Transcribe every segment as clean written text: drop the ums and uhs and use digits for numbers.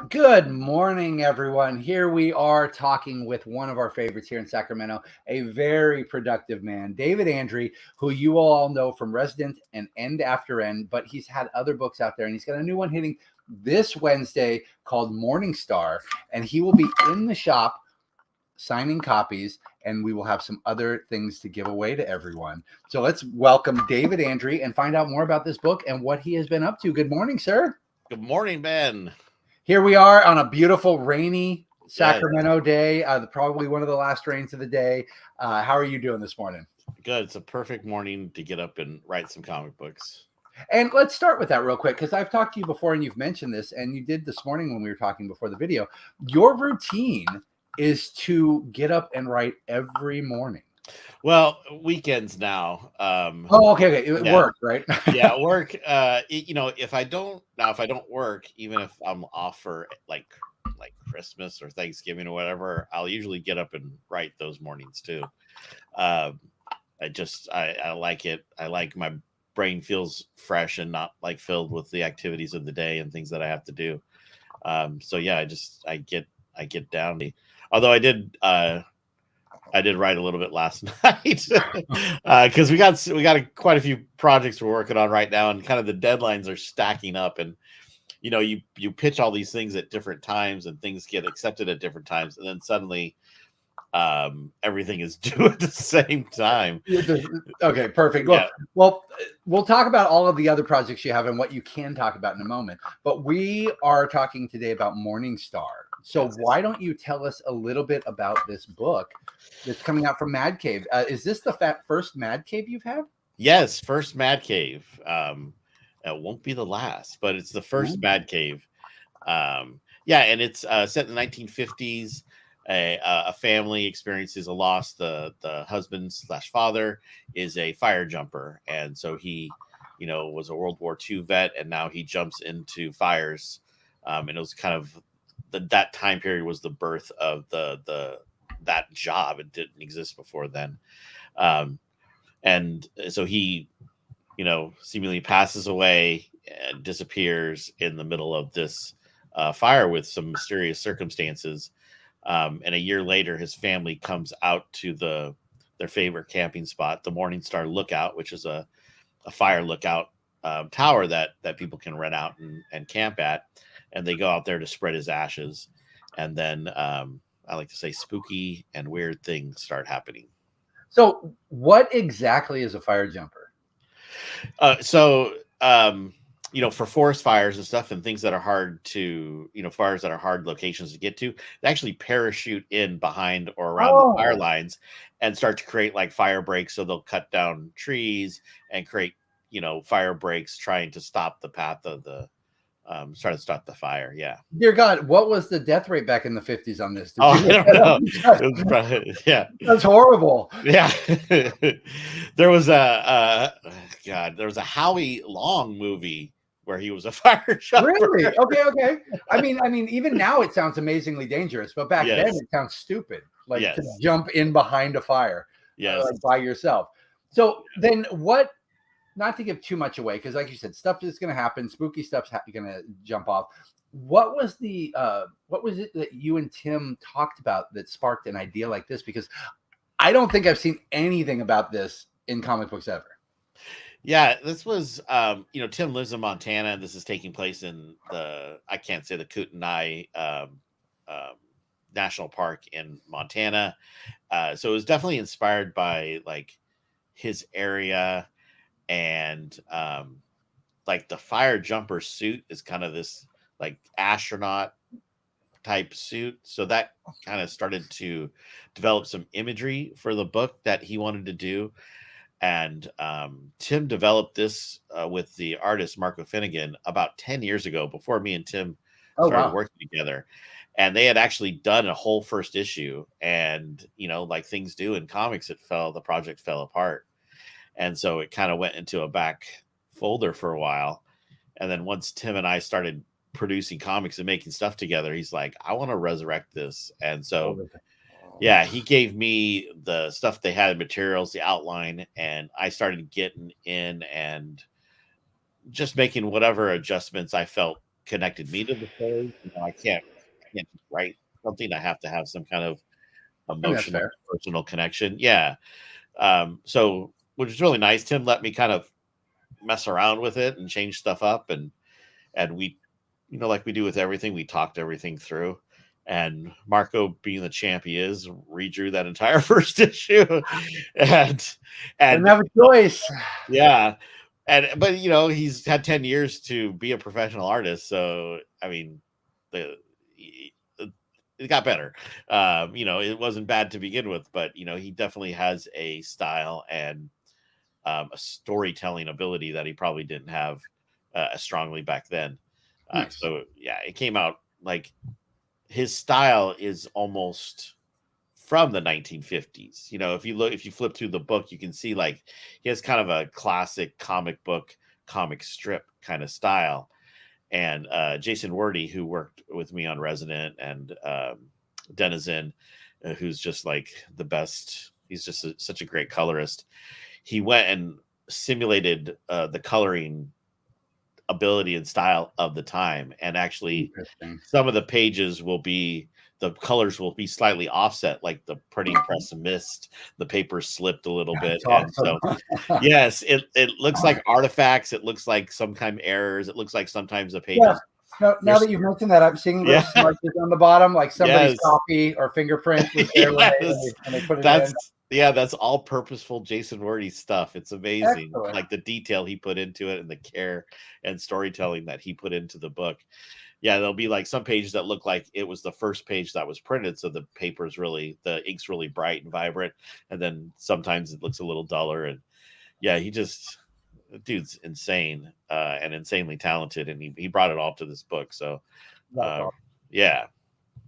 Good morning, everyone. Here we are talking with one of our favorites here in Sacramento, a very productive man, David Andry, who you all know from Resident and End After End, but he's had other books out there, and he's got a new one hitting this Wednesday called Morning Star, and he will be in the shop signing copies, and we will have some other things to give away to everyone. So let's welcome David Andry and find out more about this book and what he has been up to. Good morning, sir. Good morning, Ben. Here we are on a beautiful rainy Sacramento day, probably one of the last rains of the day. How are you doing this morning? Good. It's a perfect morning to get up and write some comic books. And let's start with that real quick, because I've talked to you before and you've mentioned this, and you did this morning when we were talking before the video. Your routine is to get up and write every morning. Well, weekends now. Okay. Work, right? Yeah, work. If I don't work, even if I'm off for like Christmas or Thanksgiving or whatever, I'll usually get up and write those mornings too. I like it. I like my brain feels fresh and not like filled with the activities of the day and things that I have to do. I get down. Although I did write a little bit last night because we got quite a few projects we're working on right now, and kind of the deadlines are stacking up. And you pitch all these things at different times, and things get accepted at different times, and then suddenly everything is due at the same time. Okay, perfect. Yeah. Well, we'll talk about all of the other projects you have and what you can talk about in a moment. But we are talking today about Morning Star. So why don't you tell us a little bit about this book that's coming out from Mad Cave? Is this the first Mad Cave you've had? Yes, first Mad Cave. It won't be the last, but it's the first Mad Cave. And it's set in the 1950s. A family experiences a loss. The husband/father is a fire jumper, and so he, was a World War II vet, and now he jumps into fires. And it was kind of that time period was the birth of that job. It didn't exist before then, and so he, seemingly passes away and disappears in the middle of this fire with some mysterious circumstances. And a year later, his family comes out to their favorite camping spot, the Morning Star Lookout, which is a fire lookout tower that people can rent out and camp at. And they go out there to spread his ashes. And then I like to say spooky and weird things start happening. So what exactly is a fire jumper? For forest fires and stuff and things that are hard to, fires that are hard locations to get to, they actually parachute in behind or around the fire lines and start to create like fire breaks. So they'll cut down trees and create, fire breaks trying to stop the path of start the fire. Yeah. Dear God, what was the death rate back in the 50s on this? I don't know. It was probably, yeah. That's horrible. Yeah. There was a Howie Long movie where he was a fire jumper. Really? Okay. I mean, even now it sounds amazingly dangerous, but back then it sounds stupid, like to jump in behind a fire, by yourself. So then what? Not to give too much away, because like you said, stuff is going to happen. Spooky stuff's going to jump off. What was it that you and Tim talked about that sparked an idea like this? Because I don't think I've seen anything about this in comic books ever. Yeah, this was, Tim lives in Montana. This is taking place in the Kootenai National Park in Montana. So it was definitely inspired by like his area. And like the fire jumper suit is kind of this like astronaut type suit. So that kind of started to develop some imagery for the book that he wanted to do. And Tim developed this with the artist Marco Finnegan about 10 years ago, before me and Tim started working together. And they had actually done a whole first issue. And, like things do in comics, the project fell apart. And so it kind of went into a back folder for a while. And then once Tim and I started producing comics and making stuff together, he's like, I want to resurrect this. And so, he gave me the stuff they had, materials, the outline, and I started getting in and just making whatever adjustments I felt connected me to the story. I can't just write something. I have to have some kind of I mean, that's emotional, fair. personal connection. Yeah. So which is really nice. Tim let me kind of mess around with it and change stuff up, and we, like we do with everything, we talked everything through. And Marco, being the champ he is, redrew that entire first issue, and Didn't have a choice. yeah, but he's had 10 years to be a professional artist, so I mean, it got better. It wasn't bad to begin with, but he definitely has a style and a storytelling ability that he probably didn't have as strongly back then. Nice. So yeah, it came out like his style is almost from the 1950s. If you flip through the book, you can see like he has kind of a classic comic book, comic strip kind of style. And Jason Wordie, who worked with me on Resident and Denizen, who's just like the best. He's just such a great colorist. He went and simulated the coloring ability and style of the time, and actually some of the pages the colors will be slightly offset, like the printing press missed, the paper slipped a little bit. Awesome. And so yes, it looks like artifacts, it looks like some kind of errors, it looks like sometimes the pages. Now that you've mentioned that, I'm seeing those smudges on the bottom, like somebody's copy or fingerprint was there when they put it in. Yeah, that's all purposeful Jason Wordie stuff. It's amazing. Excellent. Like the detail he put into it and the care and storytelling that he put into the book. Yeah, there'll be like some pages that look like it was the first page that was printed. So the the ink's really bright and vibrant. And then sometimes it looks a little duller. And yeah, the dude's insane and insanely talented. And he brought it all to this book. So yeah.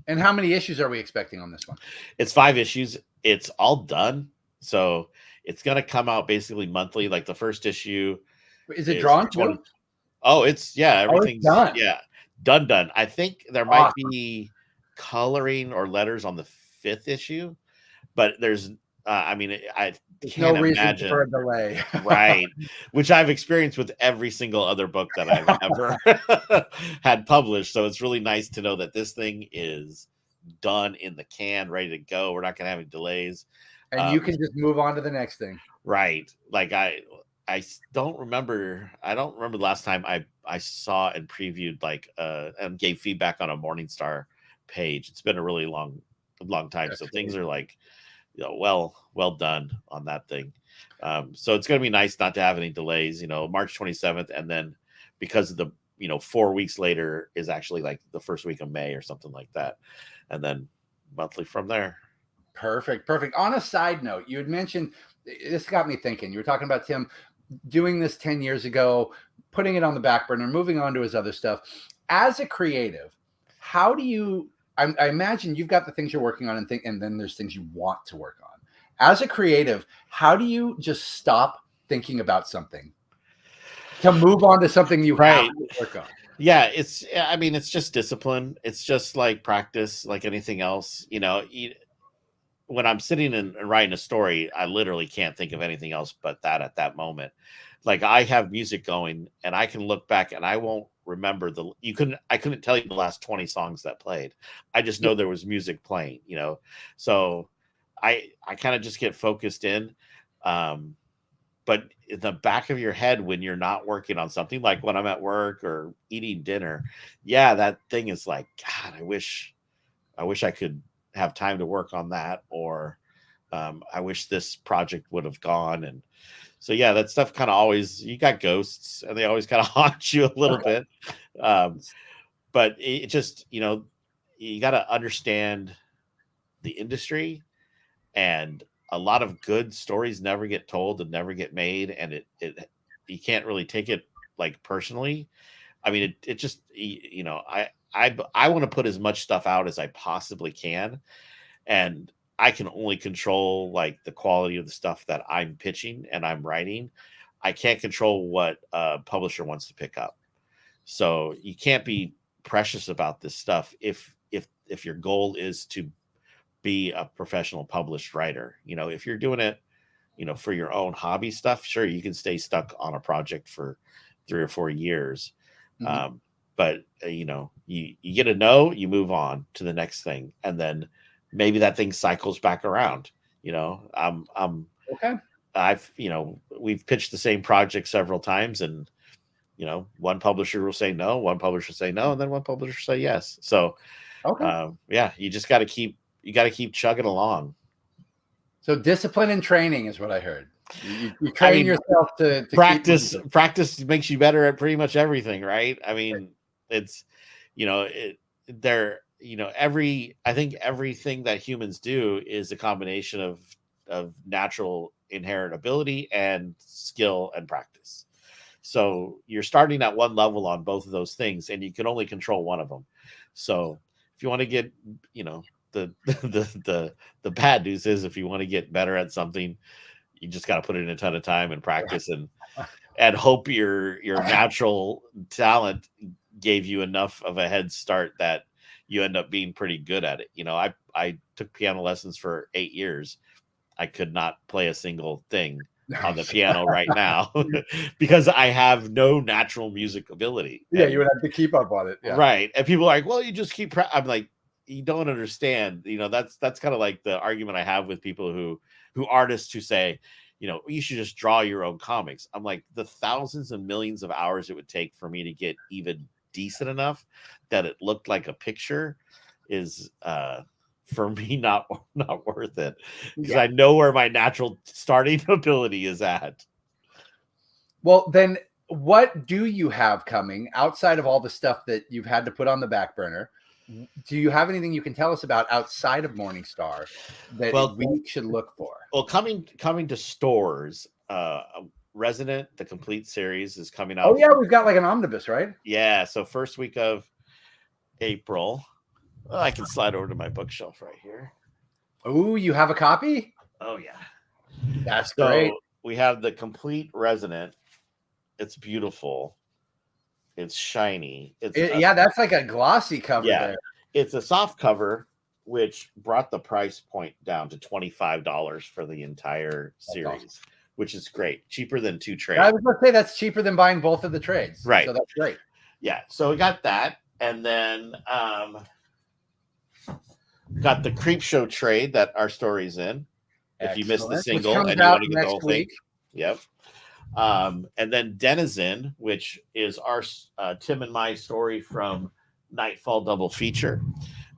And how many issues are we expecting on this one? It's 5 issues. It's all done. So it's going to come out basically monthly. Like the first issue. Is it drawn too? Oh, everything's done. Yeah, done. I think there might be coloring or letters on the 5th issue, but there's, I can't imagine for a delay. Right. Which I've experienced with every single other book that I've ever had published. So it's really nice to know that this thing is done in the can, ready to go. We're not going to have any delays. And you can just move on to the next thing. Right. Like I don't remember the last time I saw and previewed and gave feedback on a Morningstar page. It's been a really long time. So things are like, well done on that thing. So it's going to be nice not to have any delays, March 27th. And then because of the, 4 weeks later is actually like the first week of May or something like that. And then monthly from there. Perfect. On a side note, you had mentioned, this got me thinking, you were talking about Tim doing this 10 years ago, putting it on the back burner, moving on to his other stuff. As a creative, how do you, I imagine you've got the things you're working on and then there's things you want to work on. As a creative, how do you just stop thinking about something to move on to something you have to work on? Yeah, it's just discipline. It's just like practice, like anything else. When I'm sitting and writing a story, I literally can't think of anything else but that at that moment. Like I have music going and I can look back and I won't remember I couldn't tell you the last 20 songs that played. I just know there was music playing, so I kind of just get focused in. But in the back of your head, when you're not working on something, like when I'm at work or eating dinner, that thing is like, God, I wish I could have time to work on that, or I wish this project would have gone. And so that stuff kind of always, you got ghosts and they always kind of haunt you a little bit. But it just, you got to understand the industry, and a lot of good stories never get told and never get made, and it you can't really take it like personally. I mean, it just, I want to put as much stuff out as I possibly can, and I can only control like the quality of the stuff that I'm pitching and I'm writing. I can't control what a publisher wants to pick up. So you can't be precious about this stuff if your goal is to be a professional published writer. If you're doing it, for your own hobby stuff, sure, you can stay stuck on a project for 3 or 4 years. Mm-hmm. but you know, you get a no, you move on to the next thing, and then maybe that thing cycles back around. You know, Okay. you know, we've pitched the same project several times, and you know, one publisher will say no, one publisher will say no, and then one publisher say yes. So, Okay. yeah, you just got to keep chugging along. So discipline and training is what I heard. You I train mean, yourself to practice keep practice makes you better at pretty much everything, right? I mean, it's, you know, you know, I think everything that humans do is a combination of natural inherent ability and skill and practice. So you're starting at one level on both of those things, and you can only control one of them. So if you want to get, you know, the bad news is, if you want to get better at something, you just got to put in a ton of time and practice, and hope your natural talent gave you enough of a head start that you end up being pretty good at it. You know, I took piano lessons for 8 years. I could not play a single thing on the piano right now because I have no natural music ability. Yeah, you would have to keep up on it. Yeah. Right. And people are like, well, you just keep I'm like, you don't understand. You know, that's kind of like the argument I have with people who artists who say, you know, you should just draw your own comics. I'm like, the thousands and millions of hours it would take for me to get even decent enough that it looked like a picture is for me not worth it, because I know where my natural starting ability is at. Well, then what do you have coming outside of all the stuff that you've had to put on the back burner? Do you have anything you can tell us about outside of Morningstar that we should look for? Well, coming to stores, Resident, the complete series, is coming out. Oh yeah, we've got like an omnibus, right? Yeah, so first week of April. Well, I can slide over to my bookshelf right here. Oh, you have a copy? Oh yeah, that's great. We have the complete Resident. It's beautiful. It's shiny. Yeah, that's like a glossy cover there. It's a soft cover, which brought the price point down to $25 for the entire series, awesome. Which is great. Cheaper than 2 trades. I was going to say that's cheaper than buying both of the trades. Right. So that's great. Yeah. So we got that. And then got the Creep Show trade that our story's in. Excellent. If you missed the single and you want to get the whole thing. Yep. And then Denizen, which is our Tim and my story from Nightfall double feature.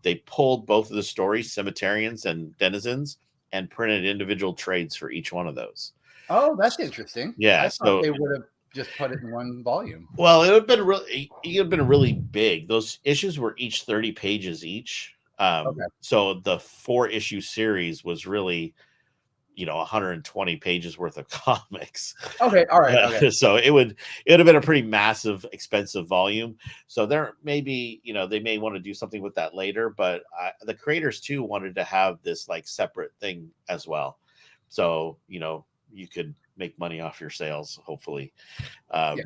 They pulled both of the stories, Cemeterians and Denizens, and printed individual trades for each one of those. Oh, that's interesting. Yeah, I thought they would have just put it in one volume. Well, it would have been really big. Those issues were each 30 pages each. So the 4-issue series was really, you know, 120 pages worth of comics. Okay, all right. Okay. So it would have been a pretty massive, expensive volume. So there may be, you know, they may want to do something with that later, but the creators too wanted to have this like separate thing as well. So, you know, you could make money off your sales, hopefully.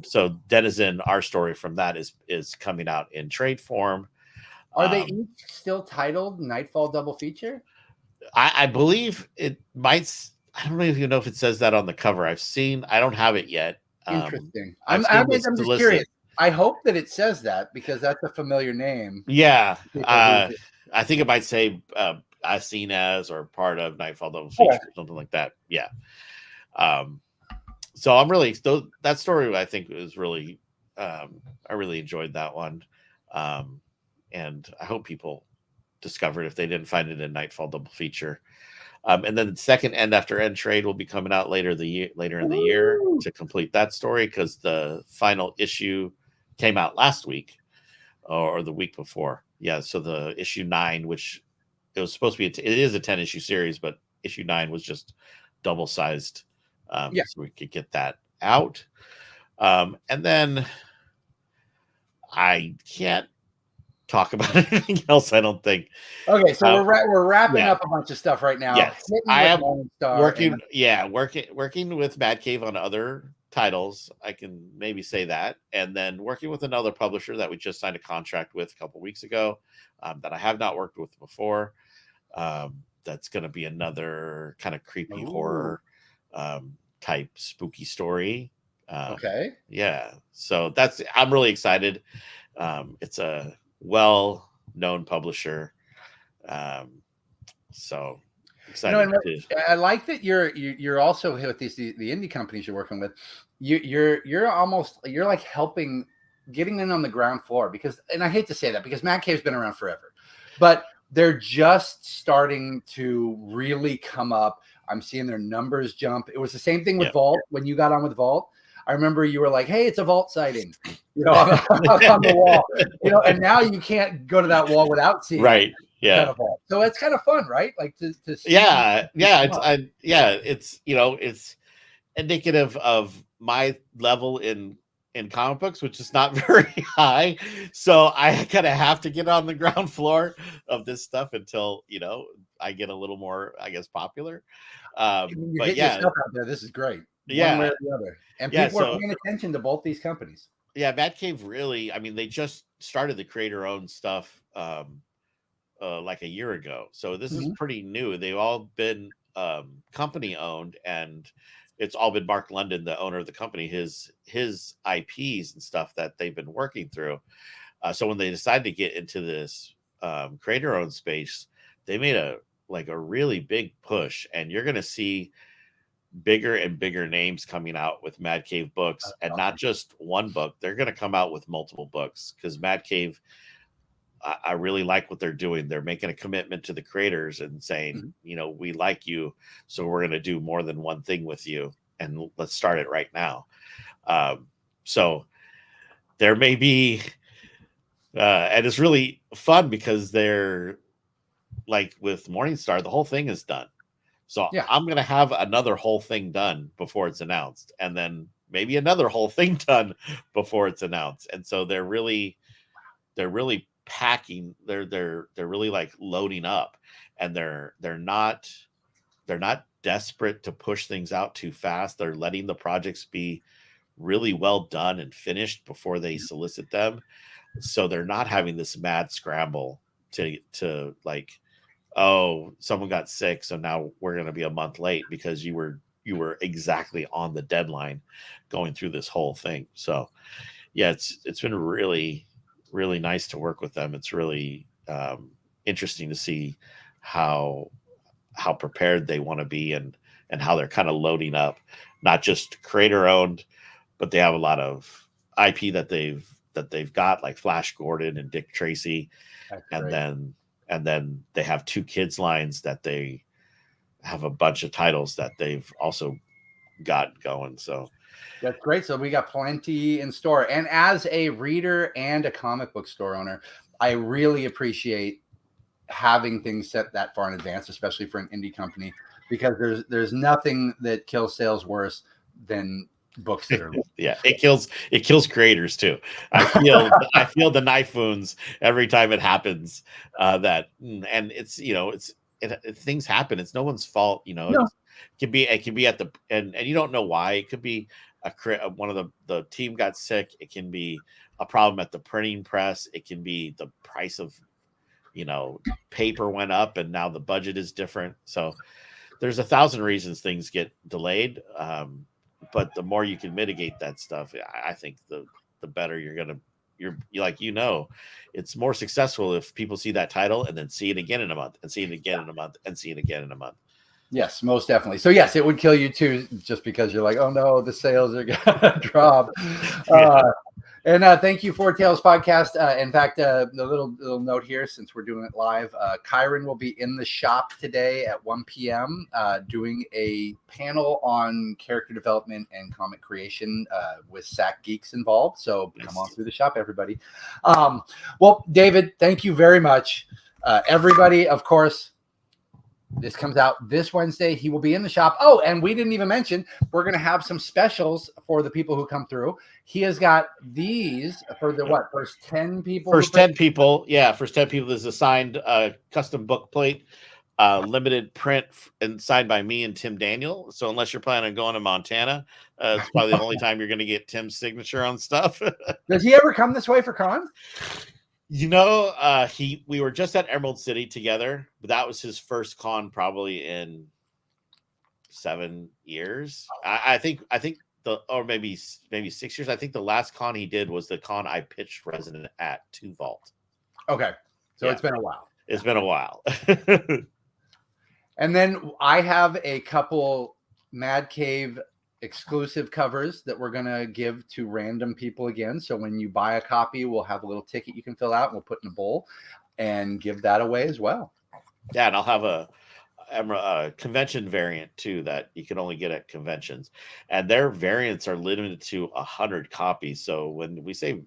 So Denizen, our story from that is coming out in trade form. Are they each still titled Nightfall Double Feature? I believe it might. I don't even know if it says that on the cover. I don't have it yet. Interesting. I'm just curious. I hope that it says that because that's a familiar name. Yeah. I think it might say as seen as or part of Nightfall Double Feature or something like that. Yeah. So I'm really that story I think is really I really enjoyed that one. And I hope people discover it if they didn't find it in Nightfall double feature. And then the second End After End trade will be coming out later in the year to complete that story, because the final issue came out last week or the week before. Yeah, so the issue 9, which it was supposed to be, it is a 10-issue series, but issue 9 was just double sized. So we could get that out. And then I can't talk about anything else, I don't think. Okay, so we're wrapping up a bunch of stuff right now. Yes, I am working with Mad Cave on other titles. I can maybe say that, and then working with another publisher that we just signed a contract with a couple weeks ago, that I have not worked with before. That's going to be another kind of creepy horror type spooky story. Okay. Yeah, so I'm really excited. It's a well-known publisher, um, so excited And to. I like that you're also with the indie companies you're working with. You're like helping getting in on the ground floor because, and I hate to say that because Mad Cave's been around forever, but they're just starting to really come up. I'm seeing their numbers jump. It was the same thing with Vault when you got on with Vault. I remember you were like, "Hey, it's a Vault sighting," on the wall, and now you can't go to that wall without seeing Right. Yeah. Vault. So it's kind of fun, right? Like to see. Yeah. It's it's indicative of my level in comic books, which is not very high. So I kind of have to get on the ground floor of this stuff until I get a little more, I guess, popular. You're But getting yourself out there. This is great. One way or the other. And people are paying attention to both these companies. Yeah, Batcave really, I mean, they just started the creator-owned stuff like a year ago. So this is pretty new. They've all been company-owned, and it's all been Mark London, the owner of the company, his IPs and stuff that they've been working through. So when they decided to get into this creator-owned space, they made a really big push, and you're going to see bigger and bigger names coming out with Mad Cave books. That's and not just one book. They're going to come out with multiple books because Mad Cave, I really like what they're doing. They're making a commitment to the creators and saying, we like you, so we're going to do more than one thing with you, and let's start it right now. So there may be, and it's really fun because they're like with Morningstar, the whole thing is done. So I'm going to have another whole thing done before it's announced, and then maybe another whole thing done before it's announced. And so they're really packing. They're really like loading up, and they're not desperate to push things out too fast. They're letting the projects be really well done and finished before they solicit them. So they're not having this mad scramble to like, oh, someone got sick, so now we're going to be a month late because you were exactly on the deadline going through this whole thing. So yeah, it's been really, really nice to work with them. It's really interesting to see how prepared they want to be and how they're kind of loading up, not just creator owned, but they have a lot of IP that they've got, like Flash Gordon and Dick Tracy. And then they have 2 kids lines that they have a bunch of titles that they've also got going. So that's great. So we got plenty in store. And as a reader and a comic book store owner, I really appreciate having things set that far in advance, especially for an indie company, because there's nothing that kills sales worse than books that are it kills creators too. I feel the knife wounds every time it happens, and it's things happen. It's no one's fault. It can be at the and you don't know why. It could be one of the team got sick. It can be a problem at the printing press. It can be the price of paper went up and now the budget is different. So there's 1,000 reasons things get delayed. But the more you can mitigate that stuff, I think the better you're like, it's more successful if people see that title and then see it again in a month and see it again in a month and see it again in a month. Yes, most definitely. So yes, it would kill you too, just because you're like, oh no, the sales are gonna drop. And thank you for Tales Podcast. In fact, the little note here, since we're doing it live, Kyron will be in the shop today at 1 p.m. Doing a panel on character development and comic creation with SAC Geeks involved. So come on through the shop, everybody. Well, David, thank you very much. Everybody, of course, this comes out this Wednesday. He will be in the shop. Oh, and we didn't even mention, we're going to have some specials for the people who come through. He has got these for the first 10 people? First 10 people. Yeah, first 10 people is a signed custom book plate, limited print and signed by me and Tim Daniel. So unless you're planning on going to Montana, it's probably the only time you're going to get Tim's signature on stuff. Does he ever come this way for cons? We were just at Emerald City together, but that was his first con probably in 7 years. I think or maybe 6 years. I think the last con he did was the con I pitched Resident at 2 Vault. Okay, so Yeah. it's been a while. It's been a while. And then I have a couple Mad Cave exclusive covers that we're going to give to random people again. So when you buy a copy, we'll have a little ticket you can fill out and we'll put in a bowl and give that away as well. Yeah, and I'll have a convention variant too that you can only get at conventions, and their variants are limited to 100 copies. So when we say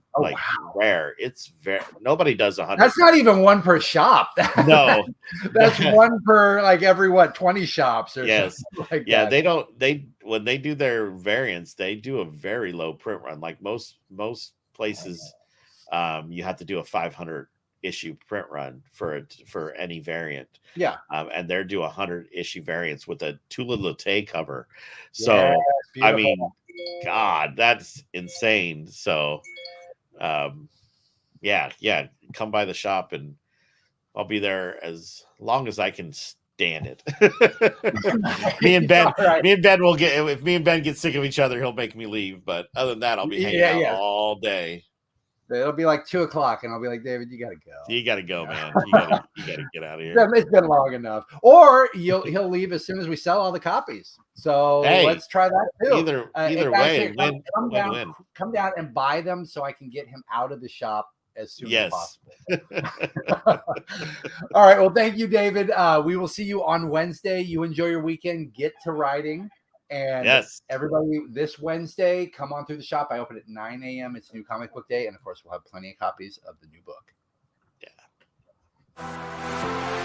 rare, it's nobody does 100. That's not even one per shop. No, that's one per like every 20 shops or yes, something like yeah. that. When they do their variants, they do a very low print run. Like most places, you have to do a 500 issue print run for any variant. Yeah. And they're do 100 issue variants with a Tula cover. So I mean, God, that's insane. So yeah, come by the shop and I'll be there as long as I can stand it. me and Ben will get, if me and Ben get sick of each other, he'll make me leave. But other than that, I'll be hanging out all day. It'll be like 2:00 and I'll be like, David, you gotta go. You gotta go, man. You gotta get out of here. It's been long enough. Or he'll leave as soon as we sell all the copies. So let's try that too. Either way, come down and buy them so I can get him out of the shop as soon as possible. All right. Well, thank you, David. We will see you on Wednesday. You enjoy your weekend. Get to writing. And everybody, this Wednesday, come on through the shop. I open at 9 a.m. It's New Comic Book Day. And, of course, we'll have plenty of copies of the new book. Yeah.